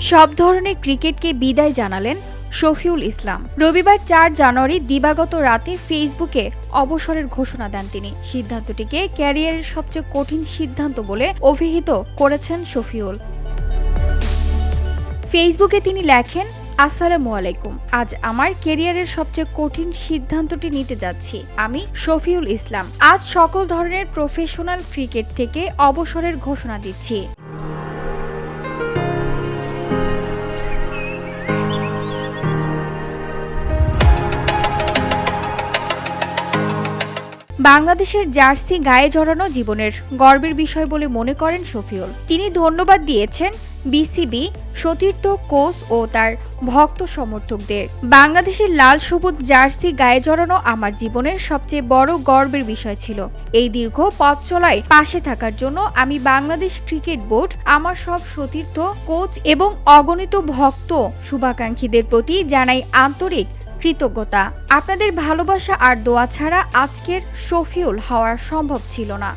সব ধরনের ক্রিকেটকে বিদায় জানালেন শফিউল ইসলাম। রবিবার ৪ জানুয়ারি দিবাগত রাতে ফেসবুকে অবসরের ঘোষণা দেন তিনি। সিদ্ধান্তটিকে ক্যারিয়ারের সবচেয়ে কঠিন সিদ্ধান্ত বলে অভিহিত করেছেন শফিউল। ফেসবুকে তিনি লেখেন, আসসালামু আলাইকুম। আজ আমার ক্যারিয়ারের সবচেয়ে কঠিন সিদ্ধান্তটি নিতে যাচ্ছি। আমি শফিউল ইসলাম আজ সকল ধরনের প্রফেশনাল ক্রিকেট থেকে অবসরের ঘোষণা দিচ্ছি। বাংলাদেশের জার্সি গায়ে জড়ানো জীবনের গর্বের বিষয় বলে মনে করেন শফিউল। তিনি ধন্যবাদ দিয়েছেন বিসিবি, সতীর্থ, কোচ ও তার ভক্ত সমর্থকদের। বাংলাদেশের লাল সবুজ জার্সি গায়ে জড়ানো আমার জীবনের সবচেয়ে বড় গর্বের বিষয় ছিল। এই দীর্ঘ পথ চলায় পাশে থাকার জন্য আমি বাংলাদেশ ক্রিকেট বোর্ড, আমার সব সতীর্থ, কোচ এবং অগণিত ভক্ত শুভাকাঙ্ক্ষীদের প্রতি জানাই আন্তরিক কৃতজ্ঞতা। আপনাদের ভালোবাসা আর দোয়া ছাড়া আজকের শফিউল হওয়া সম্ভব ছিল না।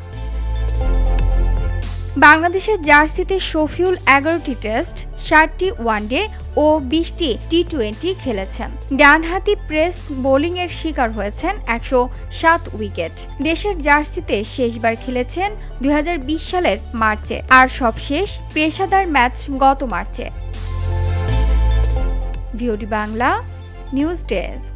বাংলাদেশের জার্সিতে শফিউল 11টি টেস্ট, 7টি ওয়ানডে ও 20টি টি-20 খেলেছেন। ডানহাতি পেস বোলিংয়ের শিকার হয়েছেন 107 উইকেট। দেশের জার্সিতে শেষবার খেলেছেন 2020 সালের মার্চে, আর সবশেষ পেশাদার ম্যাচ গত মার্চে। VOD Bangla news desk.